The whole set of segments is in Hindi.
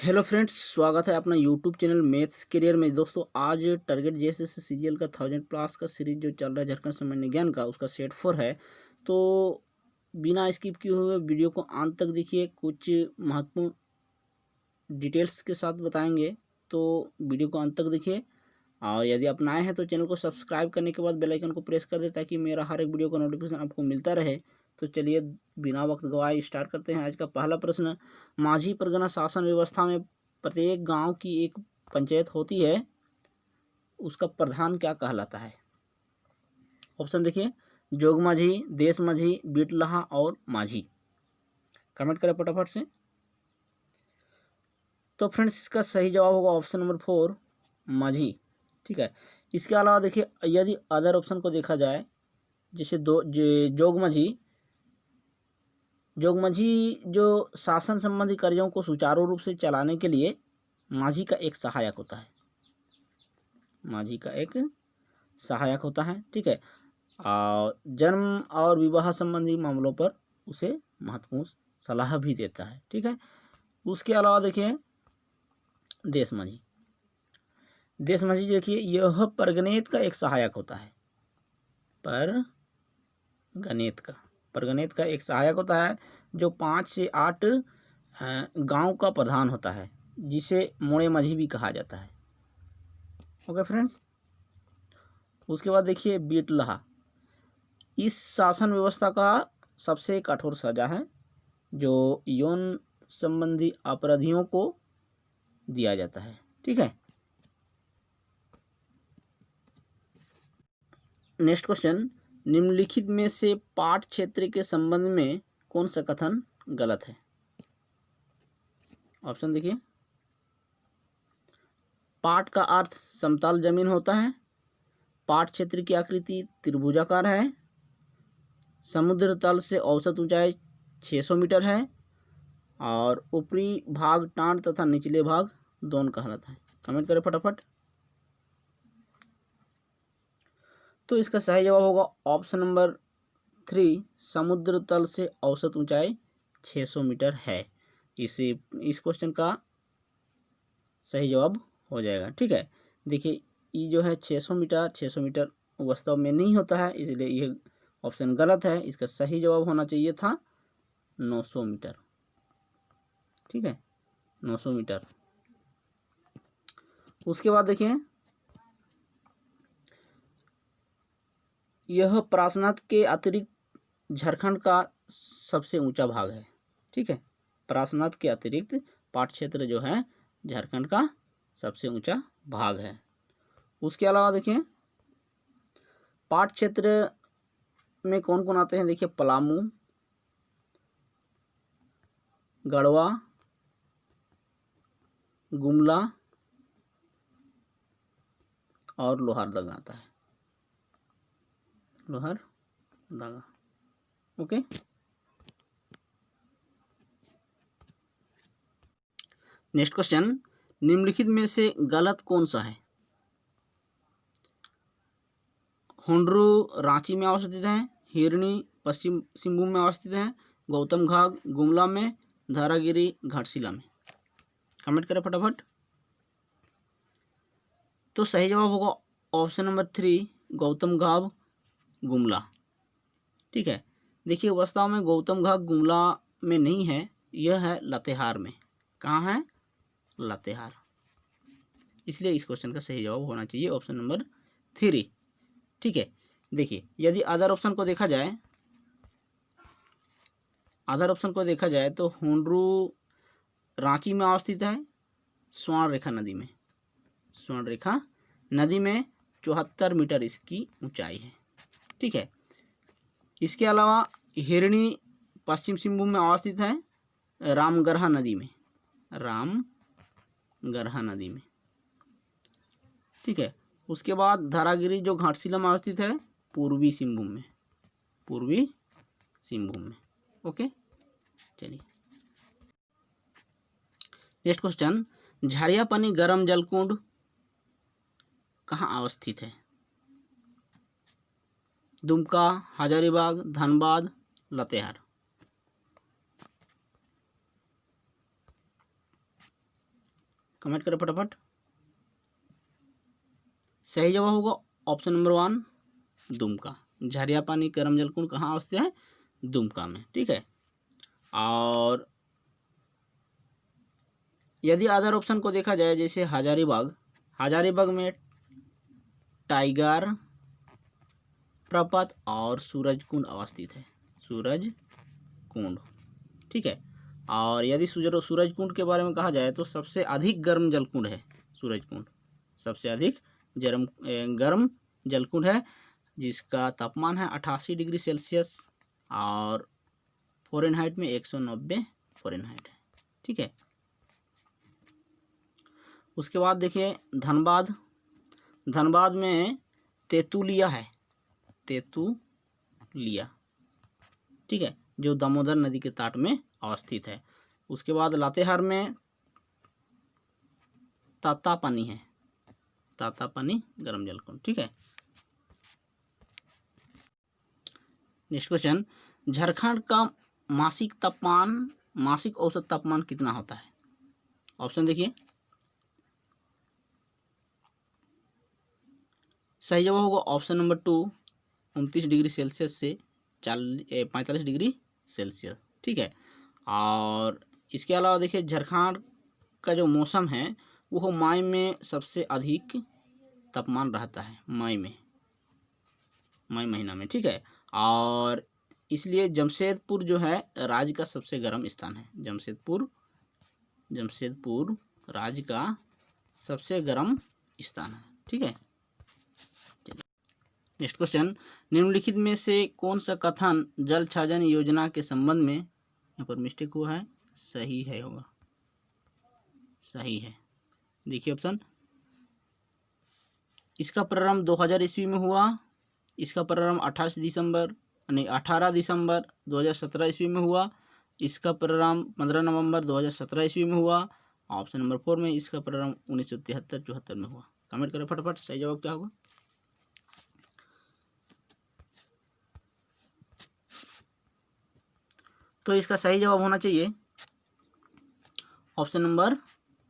हेलो फ्रेंड्स, स्वागत है अपना यूट्यूब चैनल मैथ्स करियर में। दोस्तों, आज टारगेट जेएसएस सीजीएल का 1000+ का सीरीज जो चल रहा है झारखंड सामान्य ज्ञान का, उसका सेट 4 है। तो बिना स्किप किए हुए वीडियो को अंत तक देखिए, कुछ महत्वपूर्ण डिटेल्स के साथ बताएंगे, तो वीडियो को अंत तक देखिए। और यदि आप नए हैं तो चैनल को सब्सक्राइब करने के बाद बेल आइकन को प्रेस कर दे, ताकि मेरा हर एक वीडियो का नोटिफिकेशन आपको मिलता रहे। तो चलिए बिना वक्त गवाए स्टार्ट करते हैं। आज का पहला प्रश्न, माझी परगना शासन व्यवस्था में प्रत्येक गांव की एक पंचायत होती है, उसका प्रधान क्या कहलाता है? ऑप्शन देखिए, जोग माझी, देश माझी, बिटलाहा और माझी। कमेंट करें फटाफट से। तो फ्रेंड्स, इसका सही जवाब होगा ऑप्शन नंबर 4, माझी। ठीक है। इसके अलावा देखिए, यदि अदर ऑप्शन को देखा जाए, जैसे जोगमझी जो शासन संबंधी कार्यों को सुचारू रूप से चलाने के लिए माझी का एक सहायक होता है। माझी का एक सहायक होता है। ठीक है। और जन्म और विवाह संबंधी मामलों पर उसे महत्वपूर्ण सलाह भी देता है। ठीक है। उसके अलावा देखिए, देश माझी देखिए, यह परगनेत का एक सहायक होता है। परगनेत का एक सहायक होता है, जो 5 से 8 गांव का प्रधान होता है, जिसे मोड़े माझी भी कहा जाता है। Okay friends. उसके बाद देखिए, बिटलाहा, इस शासन व्यवस्था का सबसे कठोर सजा है, जो यौन संबंधी अपराधियों को दिया जाता है। ठीक है। नेक्स्ट क्वेश्चन, निम्नलिखित में से पाठ क्षेत्र के संबंध में कौन सा कथन गलत है? ऑप्शन देखिए, पाठ का अर्थ समतल जमीन होता है, पाठ क्षेत्र की आकृति त्रिभुजाकार है, समुद्र तल से औसत ऊंचाई 600 मीटर है, और ऊपरी भाग टांड तथा निचले भाग दोन कहलाता है। कमेंट करें फटाफट। तो इसका सही जवाब होगा ऑप्शन नंबर 3, समुद्र तल से औसत ऊंचाई 600 मीटर है। इस क्वेश्चन का सही जवाब हो जाएगा। ठीक है। देखिए, ये जो है 600 मीटर वास्तव में नहीं होता है, इसलिए यह ऑप्शन गलत है। इसका सही जवाब होना चाहिए था 900 मीटर। ठीक है, 900 मीटर। उसके बाद देखिए, यह पार्श्वनाथ के अतिरिक्त झारखंड का सबसे ऊंचा भाग है। ठीक है। पार्श्वनाथ के अतिरिक्त पाठ क्षेत्र जो है झारखंड का सबसे ऊंचा भाग है। उसके अलावा देखिए, पाठ क्षेत्र में कौन कौन आते हैं? देखिए, पलामू, गढ़वा, गुमला और लोहारदगा आता है। लोहारदगा। ओके। नेक्स्ट क्वेश्चन, निम्नलिखित में से गलत कौन सा है? हुंड्रू रांची में अवस्थित है, हिरनी पश्चिम सिंहभूम में अवस्थित है, गौतम घाट गुमला में, धारागिरी घाटशिला में। कमेंट करें फटाफट। तो सही जवाब होगा ऑप्शन नंबर 3, गौतम घाट गुमला। ठीक है। देखिए, वास्तव में गौतम घाट गुमला में नहीं है, यह है लातेहार में। कहाँ है? लातेहार। इसलिए इस क्वेश्चन का सही जवाब होना चाहिए ऑप्शन नंबर 3। ठीक है। देखिए, यदि अदर ऑप्शन को देखा जाए तो हुंड्रू रांची में अवस्थित है, स्वर्णरेखा नदी में 74 मीटर इसकी ऊंचाई है। ठीक है। इसके अलावा हिरणी पश्चिम सिंहभूम में अवस्थित है, रामगरहा नदी में। ठीक है। उसके बाद धारागिरी जो घाटशिला में अवस्थित है, पूर्वी सिंहभूम में। ओके, चलिए नेक्स्ट क्वेश्चन, झारियापानी गर्म जल कुंड कहाँ अवस्थित है? दुमका, हजारीबाग, धनबाद, लातेहार। कमेंट करें फटाफट। सही जवाब होगा ऑप्शन नंबर 1 दुमका। झरिया पानी गर्म जल कुंड कहाँ अवस्थित है? दुमका में। ठीक है। और यदि अदर ऑप्शन को देखा जाए जैसे हजारीबाग में टाइगर प्रपात और सूरज कुंड अवस्थित है। सूरज कुंड। ठीक है। और यदि सूरज कुंड के बारे में कहा जाए तो सबसे अधिक गर्म जल कुंड है सूरज कुंड। सबसे अधिक गर्म जल कुंड है जिसका तापमान है 88 डिग्री सेल्सियस और फ़ारेनहाइट में 190 फ़ारेनहाइट है। ठीक है। उसके बाद देखिए धनबाद में तेतुलिया है। तेतुलिया। ठीक है, जो दामोदर नदी के तट में अवस्थित है। उसके बाद लातेहार में तातापानी है। तातापानी गर्म जल कुंड। ठीक है। नेक्स्ट क्वेश्चन, झारखंड का मासिक औसत तापमान कितना होता है? ऑप्शन देखिए। सही जवाब होगा ऑप्शन नंबर 2 29 डिग्री सेल्सियस से 45 डिग्री सेल्सियस। ठीक है। और इसके अलावा देखिए झारखंड का जो मौसम है वो मई में सबसे अधिक तापमान रहता है। मई महीना में। ठीक है। और इसलिए जमशेदपुर जो है राज्य का सबसे गर्म स्थान है। जमशेदपुर राज्य का सबसे गर्म स्थान है। ठीक है। नेक्स्ट क्वेश्चन, निम्नलिखित में से कौन सा कथन जल छाजन योजना के संबंध में, यहाँ पर मिस्टेक हुआ है, सही है होगा। सही है। देखिए ऑप्शन, इसका प्रारंभ 2000 ईस्वी में हुआ। इसका प्रारंभ 18 दिसंबर 2017 ईस्वी में हुआ। इसका प्रारंभ 15 नवंबर 2017 ईस्वी में हुआ। ऑप्शन नंबर 4 में इसका प्रारंभ 1973-74 में हुआ। कमेंट करें फटाफट, सही जवाब क्या होगा? तो इसका सही जवाब होना चाहिए ऑप्शन नंबर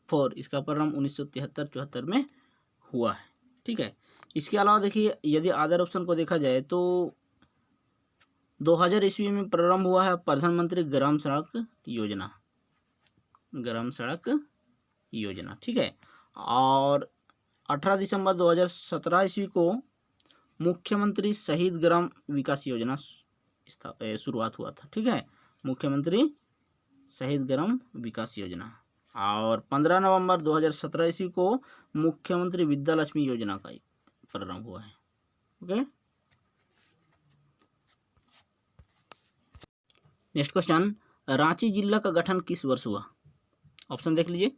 4। इसका प्रारंभ 1973-74 में हुआ है। ठीक है। इसके अलावा देखिए यदि अदर ऑप्शन को देखा जाए तो 2000 ईस्वी में प्रारंभ हुआ है प्रधानमंत्री ग्राम सड़क योजना। ठीक है। और 18 दिसंबर 2017 ईस्वी को मुख्यमंत्री शहीद ग्राम विकास योजना शुरुआत हुआ था। ठीक है, मुख्यमंत्री शहीद ग्राम विकास योजना। और 15 नवंबर 2017 ईस्वी को मुख्यमंत्री विद्यालक्ष्मी योजना का प्रारंभ हुआ है। ओके। नेक्स्ट क्वेश्चन, रांची जिला का गठन किस वर्ष हुआ? ऑप्शन देख लीजिए।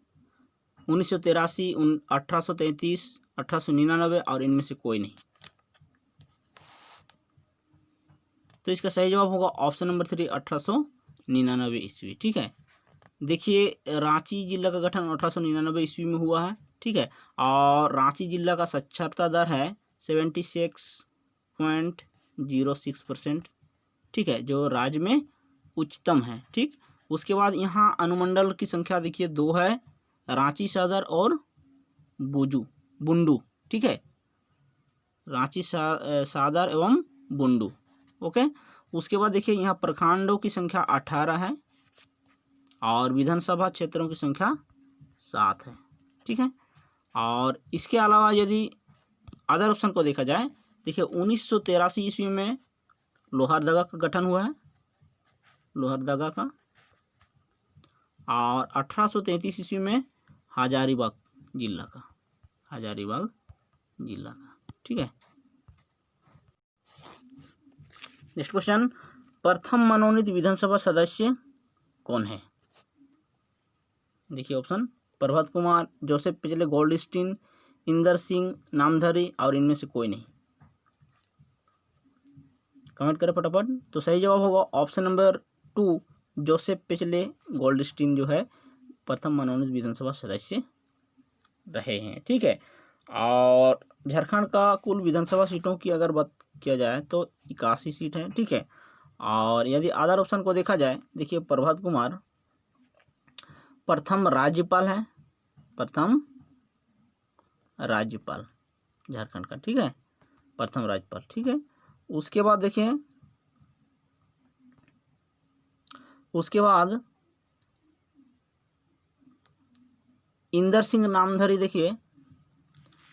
1983, 1833, 1899 और इनमें से कोई नहीं। तो इसका सही जवाब होगा ऑप्शन नंबर 3 1899 ईस्वी। ठीक है। देखिए रांची जिला का गठन 1899 ईस्वी में हुआ है। ठीक है। और रांची जिला का साक्षरता दर है 76.06%। ठीक है, जो राज्य में उच्चतम है। ठीक। उसके बाद यहाँ अनुमंडल की संख्या देखिए 2 है, रांची सदर और बुंडू। ठीक है, रांची सदर एवं बुंडू। ओके। उसके बाद देखिए यहाँ प्रखंडों की संख्या 18 है और विधानसभा क्षेत्रों की संख्या 7 है। ठीक है। और इसके अलावा यदि अदर ऑप्शन को देखा जाए, देखिए 1983 ईस्वी में लोहरदगा का गठन हुआ है, लोहरदगा का। और 1833 ईस्वी में हजारीबाग जिला का। ठीक है। नेक्स्ट क्वेश्चन, प्रथम मनोनीत विधानसभा सदस्य कौन है? देखिए option, Prabhat Kumar, Joseph पिचले, Goldstein, Inder Singh नामधारी और इनमें से कोई नहीं। कमेंट करें फटाफट। तो सही जवाब होगा ऑप्शन नंबर 2 जोसेफ पिचले गोल्डस्टीन जो है प्रथम मनोनीत विधानसभा सदस्य रहे हैं। ठीक है। और झारखंड का कुल विधानसभा सीटों की अगर बात किया जाए तो 81 सीट है। ठीक है। और यदि अदर ऑप्शन को देखा जाए, देखिए प्रभात कुमार प्रथम राज्यपाल है प्रथम राज्यपाल झारखंड का, ठीक है, प्रथम राज्यपाल, ठीक है। उसके बाद देखिए, उसके बाद इंदर सिंह नामधारी देखिए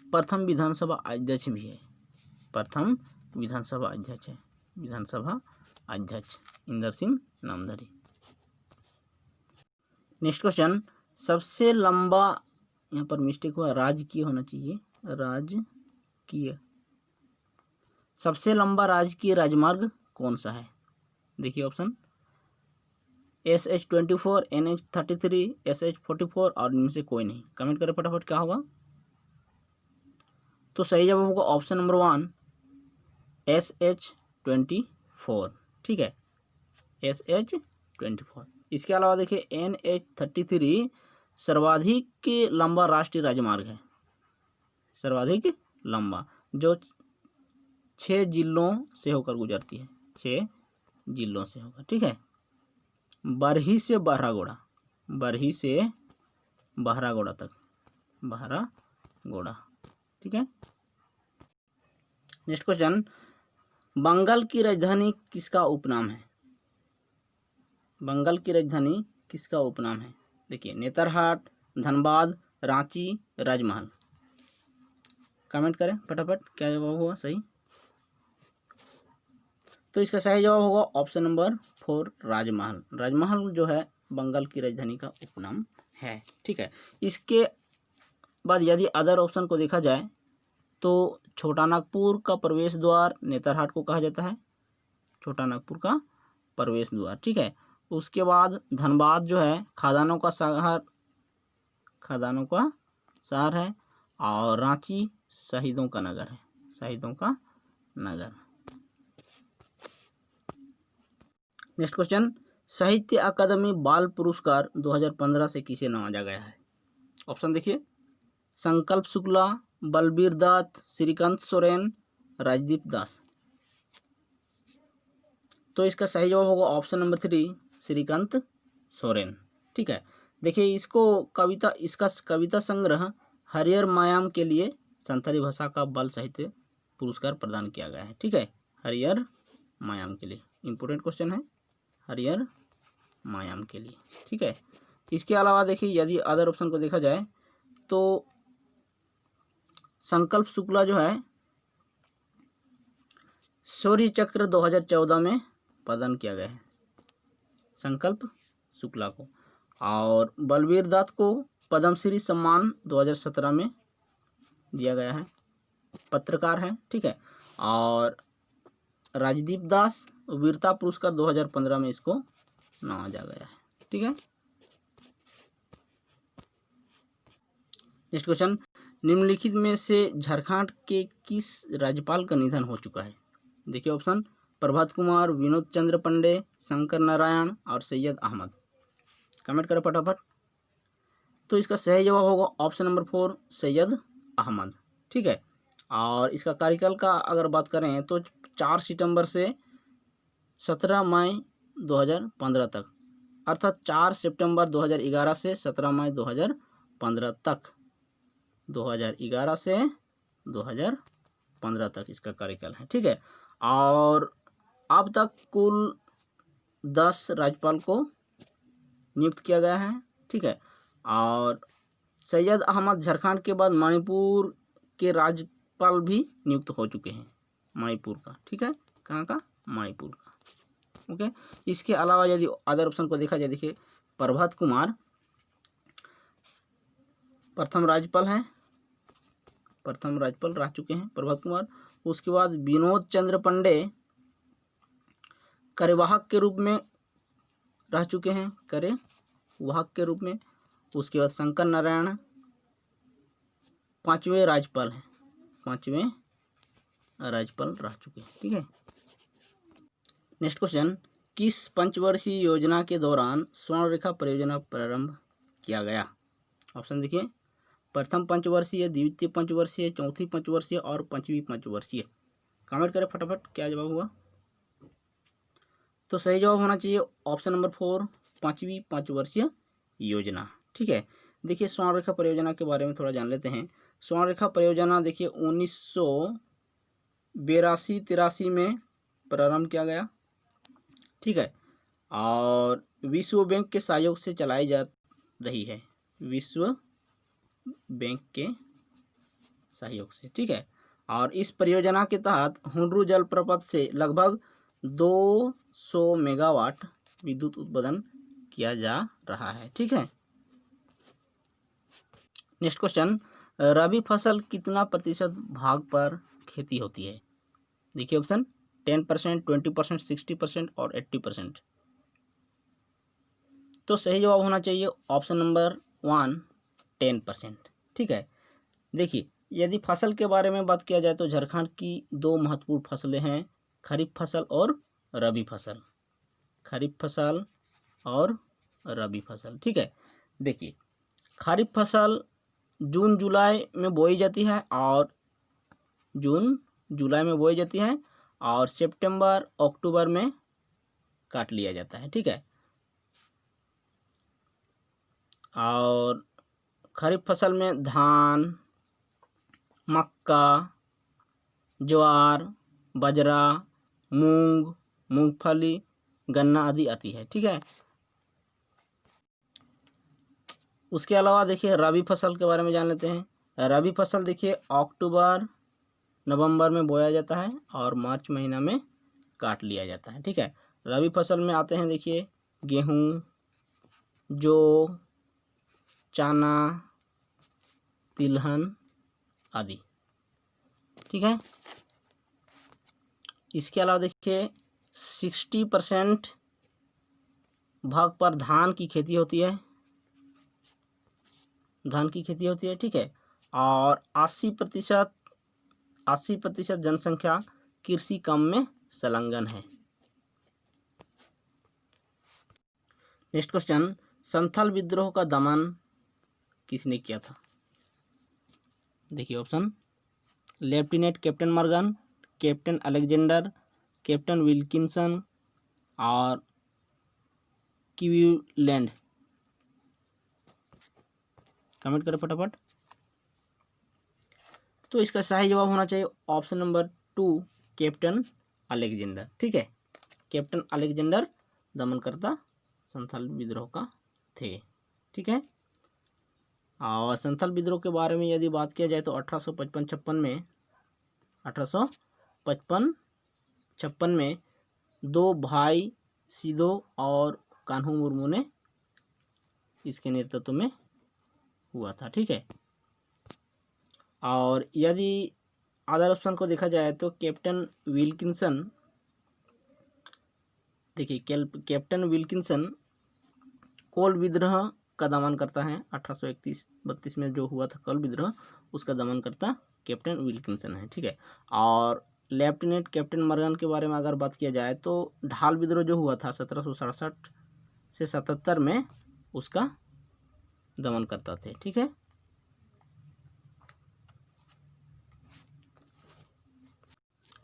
प्रथम विधानसभा अध्यक्ष भी है, प्रथम विधानसभा अध्यक्ष है, विधानसभा अध्यक्ष इंदर सिंह नामधारी। नेक्स्ट क्वेश्चन, सबसे लंबा, यहाँ पर मिस्टेक हुआ, राजकीय होना चाहिए, राजकीय, सबसे लंबा राजकीय राजमार्ग कौन सा है? देखिए ऑप्शन SH24, NH33, SH44 और इनमें से कोई नहीं। कमेंट करें फटाफट क्या होगा। तो सही जवाब होगा ऑप्शन नंबर 1 SH24, ठीक है, SH24। इसके अलावा देखिए NH33 सर्वाधिक लंबा राष्ट्रीय राजमार्ग है, सर्वाधिक लंबा, जो 6 जिलों से होकर गुजरती है, 6 जिलों से होकर, ठीक है। बरही से बहरागोड़ा, बरही से बहरागोड़ा तक, बहरागोड़ा, ठीक है। नेक्स्ट क्वेश्चन, बंगाल की राजधानी किसका उपनाम है? बंगाल की राजधानी किसका उपनाम है? देखिए नेतरहाट, धनबाद, रांची, राजमहल। कमेंट करें फटाफट क्या जवाब होगा सही। तो इसका सही जवाब होगा ऑप्शन नंबर 4 राजमहल। राजमहल जो है बंगाल की राजधानी का उपनाम है, ठीक है। इसके बाद यदि अदर ऑप्शन को देखा जाए तो छोटा नागपुर का प्रवेश द्वार नेतरहाट को कहा जाता है, छोटा नागपुर का प्रवेश द्वार, ठीक है। उसके बाद धनबाद जो है खदानों का शहर, खदानों का शहर है, और रांची शहीदों का नगर है, शहीदों का नगर। नेक्स्ट क्वेश्चन, साहित्य अकादमी बाल पुरस्कार 2015 से किसे नवाजा गया है? ऑप्शन देखिए, संकल्प शुक्ला, बलबीर दत्त, श्रीकांत सोरेन, राजदीप दास। तो इसका सही जवाब होगा ऑप्शन नंबर 3 श्रीकांत सोरेन, ठीक है। देखिए इसको कविता, इसका कविता संग्रह हरियर मायाम के लिए संथाली भाषा का बाल साहित्य पुरस्कार प्रदान किया गया है, ठीक है, हरियर मायाम के लिए। इंपॉर्टेंट क्वेश्चन है, हरियर मायाम के लिए, ठीक है। इसके अलावा देखिए यदि अदर ऑप्शन को देखा जाए तो संकल्प शुक्ला जो है शौर्य चक्र 2014 में प्रदान किया गया है, संकल्प शुक्ला को, और बलबीर दत्त को पद्मश्री सम्मान 2017 में दिया गया है, पत्रकार है, ठीक है। और राजदीप दास वीरता पुरस्कार 2015 में इसको नवाजा गया है, ठीक है। नेक्स्ट क्वेश्चन, निम्नलिखित में से झारखंड के किस राज्यपाल का निधन हो चुका है? देखिए ऑप्शन, प्रभात कुमार, विनोद चंद्र पांडे, शंकर नारायण और सैयद अहमद। कमेंट करें फटाफट। तो इसका सही जवाब होगा ऑप्शन नंबर 4 सैयद अहमद, ठीक है। और इसका कार्यकाल का अगर बात करें तो 4 सितंबर से 17 मई 2015 तक, अर्थात 4 सितंबर 2011 से 17 मई 2015 तक, 2011 से 2015 तक इसका कार्यकाल है, ठीक है। और अब तक कुल 10 राज्यपाल को नियुक्त किया गया है, ठीक है। और सैयद अहमद झारखंड के बाद मणिपुर के राज्यपाल भी नियुक्त हो चुके हैं, मणिपुर का, ठीक है, कहाँ का, मणिपुर का, ओके। इसके अलावा यदि अदर ऑप्शन को देखा जाए, देखिए प्रभात कुमार प्रथम राज्यपाल हैं, प्रथम राज्यपाल रह चुके हैं प्रभात कुमार। उसके बाद विनोद चंद्र पांडे कार्यवाहक के रूप में रह चुके हैं, कार्यवाहक के रूप में। उसके बाद शंकर नारायण 5वें राज्यपाल हैं, 5वें राज्यपाल रह चुके हैं, ठीक है। नेक्स्ट क्वेश्चन, किस पंचवर्षीय योजना के दौरान स्वर्णरेखा परियोजना प्रारंभ किया गया? ऑप्शन देखिए, प्रथम पंचवर्षीय, द्वितीय पंचवर्षीय, चौथी पंचवर्षीय और 5वीं पंचवर्षीय। कमेंट करें फटाफट क्या जवाब हुआ। तो सही जवाब होना चाहिए ऑप्शन नंबर 4 5वीं पंचवर्षीय योजना, ठीक है। देखिए स्वर्णरेखा परियोजना के बारे में थोड़ा जान लेते हैं। स्वर्णरेखा परियोजना देखिए 1982-83 में प्रारंभ किया गया, ठीक है, और विश्व बैंक के सहयोग से चलाई जा रही है, विश्व बैंक के सहयोग से, ठीक है। और इस परियोजना के तहत हुंड्रू जलप्रपात से लगभग 200 मेगावाट विद्युत उत्पादन किया जा रहा है, ठीक है। नेक्स्ट क्वेश्चन, रबी फसल कितना प्रतिशत भाग पर खेती होती है? देखिए ऑप्शन 10%, 20%, 60% और 80%। तो सही जवाब होना चाहिए ऑप्शन नंबर 1, 10%, ठीक है। देखिए यदि फसल के बारे में बात किया जाए तो झारखंड की दो महत्वपूर्ण फसलें हैं, खरीफ फसल और रबी फसल, खरीफ फसल और रबी फसल, ठीक है। देखिए खरीफ फसल जून जुलाई में बोई जाती है और सितंबर अक्टूबर में काट लिया जाता है, ठीक है। और खरीफ फसल में धान, मक्का, ज्वार, बाजरा, मूंग, मूंगफली, गन्ना आदि आती है, ठीक है। उसके अलावा देखिए रबी फसल के बारे में जान लेते हैं। रबी फसल देखिए अक्टूबर नवंबर में बोया जाता है और मार्च महीना में काट लिया जाता है, ठीक है। रबी फसल में आते हैं देखिए गेहूँ, जौ, चना, तिलहन आदि, ठीक है। इसके अलावा देखिए 60% भाग पर धान की खेती होती है, ठीक है। और 80% जनसंख्या कृषि काम में संलग्न है। नेक्स्ट क्वेश्चन, संथाल विद्रोह का दमन किसने किया था? देखिए option lieutenant captain Morgan, captain Alexander, captain Wilkinson और क्लीवलैंड। कमेंट करें फटाफट। तो इसका सही जवाब होना चाहिए ऑप्शन नंबर 2, कैप्टन अलेक्जेंडर, ठीक है। कैप्टन अलेक्जेंडर दमनकर्ता संथाल विद्रोह का थे, ठीक है। और संथाल विद्रोह के बारे में यदि बात किया जाए तो 1855-56 में दो भाई सिदो और कान्हू मुर्मू ने इसके नेतृत्व में हुआ था, ठीक है। और यदि अदर ऑप्शन को देखा जाए तो कैप्टन विल्किंसन, देखिए कैप्टन विल्किंसन कोल विद्रोह का दमन करता है। 1831-32 में जो हुआ था कोल विद्रोह, उसका दमन करता कैप्टन विल्किंसन है, ठीक है। और लेफ्टिनेंट कैप्टन मॉर्गन के बारे में अगर बात किया जाए तो ढाल विद्रोह जो हुआ था 1767 से 77 में, उसका दमन करता थे, ठीक है।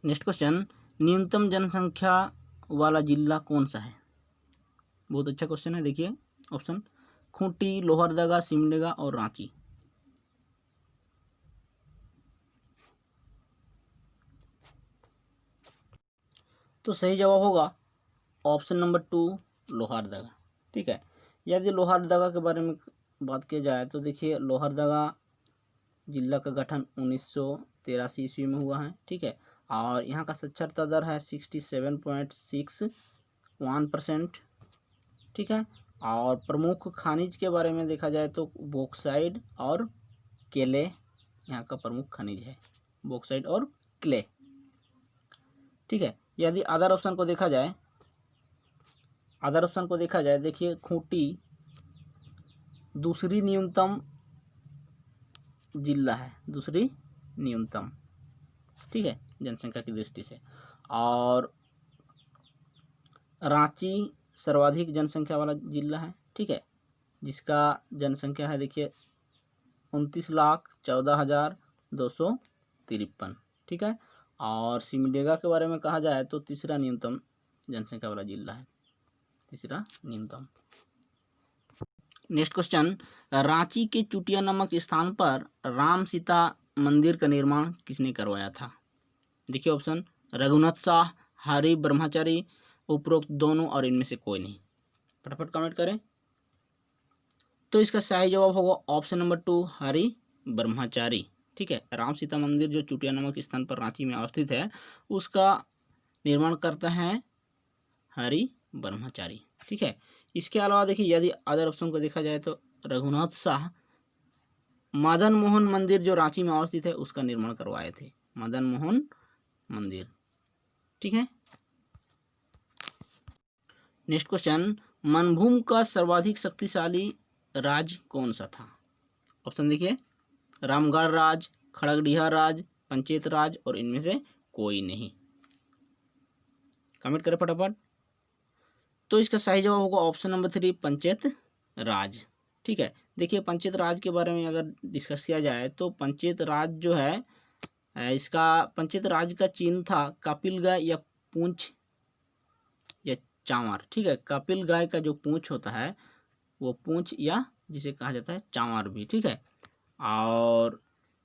नेक्स्ट क्वेश्चन, न्यूनतम जनसंख्या वाला जिला कौन सा है? बहुत अच्छा क्वेश्चन है। देखिए ऑप्शन खूंटी, लोहरदगा, सिमडेगा और रांची। तो सही जवाब होगा ऑप्शन नंबर 2, लोहरदगा, ठीक है। यदि लोहरदगा के बारे में बात की जाए तो देखिए लोहरदगा जिला का गठन 1983 ईस्वी में हुआ है, ठीक है। और यहाँ का साक्षरता दर है 67.61%, ठीक है। और प्रमुख खनिज के बारे में देखा जाए तो बॉक्साइट और केले यहाँ का प्रमुख खनिज है, बॉक्साइट और क्ले, ठीक है। यदि अदर ऑप्शन को देखा जाए, देखिए खूंटी दूसरी न्यूनतम जिला है, दूसरी न्यूनतम, ठीक है, जनसंख्या की दृष्टि से। और रांची सर्वाधिक जनसंख्या वाला जिला है, ठीक है, जिसका जनसंख्या है देखिए 29,14,253, ठीक है। और सिमडेगा के बारे में कहा जाए तो तीसरा न्यूनतम जनसंख्या वाला जिला है, तीसरा न्यूनतम। नेक्स्ट क्वेश्चन, रांची के चुटिया नामक स्थान पर राम सीता मंदिर का निर्माण किसने करवाया था? देखिए ऑप्शन, रघुनाथ शाह, हरि ब्रह्मचारी, उपरोक्त दोनों और इनमें से कोई नहीं। फटाफट कमेंट करें। तो इसका सही जवाब होगा ऑप्शन नंबर 2, हरि ब्रह्मचारी। ठीक है, राम सीता मंदिर जो चुटिया नामक स्थान पर रांची में अवस्थित है, उसका निर्माण करता है हरि ब्रह्मचारी। ठीक है, इसके अलावा देखिए यदि अदर ऑप्शन को देखा जाए तो रघुनाथ शाह मदन मोहन मंदिर जो रांची में अवस्थित है उसका निर्माण करवाए थे, मदन मोहन मंदिर। ठीक है, नेक्स्ट क्वेश्चन, मनभूम का सर्वाधिक शक्तिशाली राज कौन सा था? ऑप्शन देखिए, रामगढ़ राज, खड़गडिहा राज, पंचेत राज और इनमें से कोई नहीं। कमेंट करें फटाफट। तो इसका सही जवाब होगा ऑप्शन नंबर 3, पंचेत राज। ठीक है, देखिए पंचेत राज के बारे में अगर डिस्कस किया जाए तो पंचेत राज जो है, इसका पंचेत राज का चिन्ह था कपिल गाय या पूंछ या चांवर। ठीक है, कपिल गाय का जो पूंछ होता है वो पूंछ या जिसे कहा जाता है चांवर भी। ठीक है, और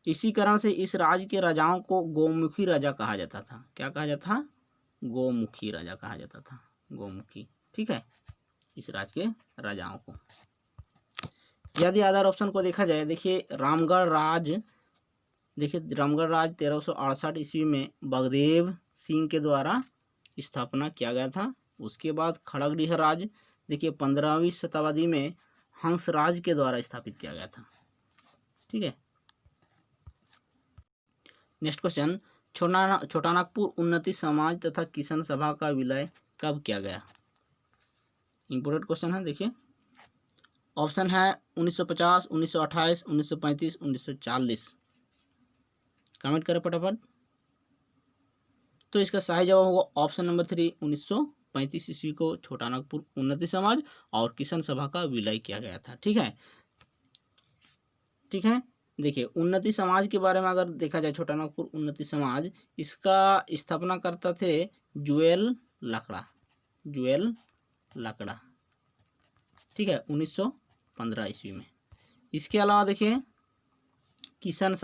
इसी कारण से इस राज के राजाओं को गोमुखी राजा कहा जाता था। क्या कहा जाता था? गोमुखी राजा कहा जाता था, गोमुखी। ठीक है, इस राज के राजाओं को। यदि अदर ऑप्शन को देखा जाए, देखिए रामगढ़ राज, देखिए रामगढ़ राज 1368 ईस्वी में बगदेव सिंह के द्वारा स्थापना किया गया था। उसके बाद खड़गडिहा राज देखिए 15वीं शताब्दी में हंसराज के द्वारा स्थापित किया गया था। ठीक है, नेक्स्ट क्वेश्चन, छोटा नागपुर उन्नति समाज तथा किसान सभा का विलय कब किया गया? इंपोर्टेंट क्वेश्चन है। देखिए ऑप्शन है 1950, 1928, 1935, 1940। कमेंट करें फटाफट। तो इसका सही जवाब होगा ऑप्शन नंबर 3, 1935 ईस्वी को छोटा नागपुर उन्नति समाज और किसान सभा का विलय किया गया था। ठीक है, ठीक है, देखिए उन्नति समाज के बारे में अगर देखा जाए, छोटा नागपुर उन्नति समाज, इसका स्थापना करता थे जुएल लाकड़ा, जुएल लाकड़ा। ठीक है, 1915 ईस्वी में। इसके अलावा देखिए किसान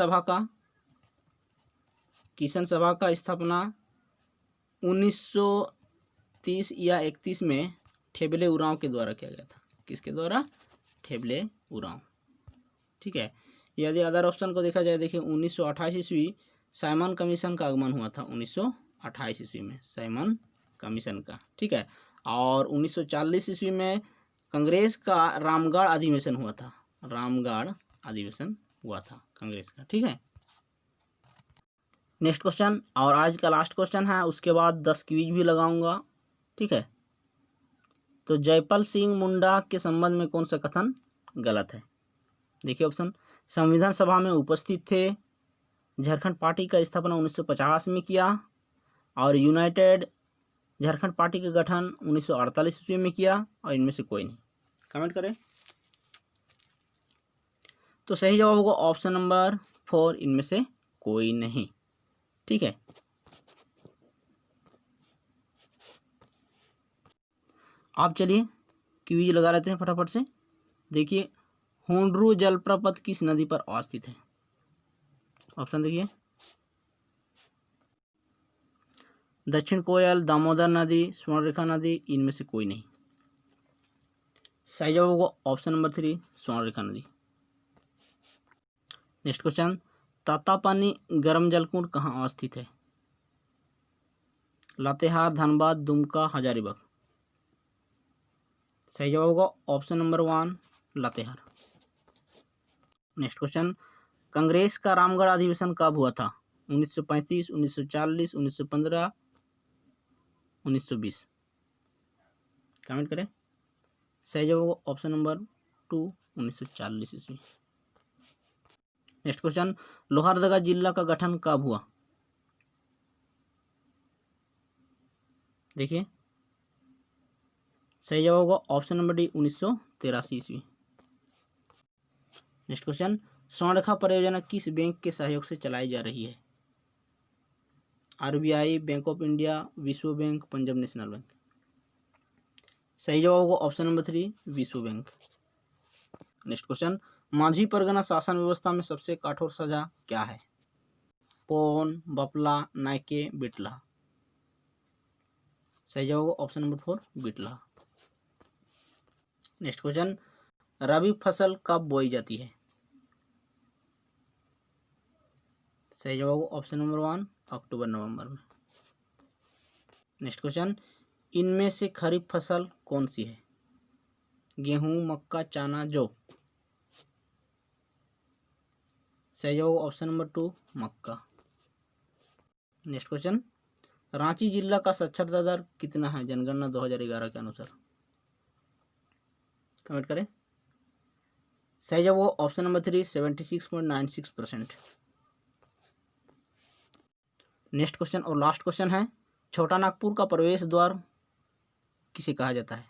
सभा का स्थापना 1930 या 31 में ठेबले उरांव के द्वारा किया गया था। किसके द्वारा? ठेबले उरांव। ठीक है, यदि अदर ऑप्शन को देखा जाए, देखिए 1928 ईस्वी साइमन कमीशन का आगमन हुआ था, 1928 ईस्वी में साइमन कमीशन का। ठीक है, और 1940 ईस्वी में कांग्रेस का रामगढ़ अधिवेशन हुआ था, रामगढ़ अधिवेशन हुआ था कांग्रेस का। ठीक है, नेक्स्ट क्वेश्चन और आज का लास्ट क्वेश्चन है, उसके बाद 10 क्विज भी लगाऊंगा। ठीक है, तो जयपाल सिंह मुंडा के संबंध में कौन सा कथन गलत है? देखिए ऑप्शन, संविधान सभा में उपस्थित थे, झारखंड पार्टी का स्थापना 1950 में किया, और यूनाइटेड झारखंड पार्टी का गठन 1948 ईस्वी में किया, और इनमें से कोई नहीं। कमेंट करें। तो सही जवाब होगा ऑप्शन नंबर 4, इनमें से कोई नहीं। ठीक है, आप चलिए क्विज लगा लेते हैं फटाफट से। देखिए हुंड्रू जलप्रपात किस नदी पर अवस्थित है? ऑप्शन देखिए, दक्षिण कोयल, दामोदर नदी, स्वर्णरेखा नदी, इनमें से कोई नहीं। सही जवाब होगा ऑप्शन नंबर 3, स्वर्णरेखा नदी। नेक्स्ट क्वेश्चन, तातापानी गर्म जलकुंड कहाँ अवस्थित है? लातेहार, धनबाद, दुमका, हजारीबाग। सही जवाब होगा option number 1, Latehar. Next question, Congress का रामगढ़ अधिवेशन कब हुआ था? 1935, 1940, 1915, 1920। कमेंट करें। सही जवाब होगा ऑप्शन नंबर 2, 1940 ईस्वी। नेक्स्ट क्वेश्चन, लोहरदगा जिला का गठन कब हुआ? देखिए सही जवाब होगा ऑप्शन नंबर डी, 1983 ईस्वी। नेक्स्ट क्वेश्चन, स्वर्णरेखा परियोजना किस बैंक के सहयोग से चलाई जा रही है? आरबीआई, बैंक ऑफ इंडिया, विश्व बैंक, पंजाब नेशनल बैंक। सही जवाब होगा ऑप्शन नंबर 3, विश्व बैंक। नेक्स्ट क्वेश्चन, माझी परगना शासन व्यवस्था में सबसे कठोर सजा क्या है? पौन, बपला, नायके, बिटला। सही जवाब होगा ऑप्शन नंबर 4 बिटला। नेक्स्ट क्वेश्चन, रबी फसल कब बोई जाती है? सही जवाब होगा ऑप्शन नंबर 1 अक्टूबर नवंबर में। नेक्स्ट क्वेश्चन, इनमें से खरीफ फसल कौन सी है? गेहूं, मक्का, चना, जौ। सही जवाब ऑप्शन नंबर 2 मक्का। नेक्स्ट क्वेश्चन, रांची जिला का साक्षरता दर कितना है जनगणना 2011 के अनुसार? कमेंट करें। सही जवाब ऑप्शन नंबर 3 76.96%। नेक्स्ट क्वेश्चन और लास्ट क्वेश्चन है, छोटा नागपुर का प्रवेश द्वार किसे कहा जाता है?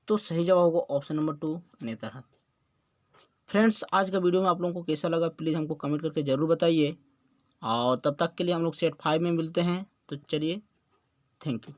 तो सही जवाब होगा ऑप्शन नंबर 2 नेतरहाट। फ्रेंड्स, आज का वीडियो में आप लोगों को कैसा लगा प्लीज़ हमको कमेंट करके ज़रूर बताइए, और तब तक के लिए हम लोग सेट 5 में मिलते हैं। तो चलिए, थैंक यू।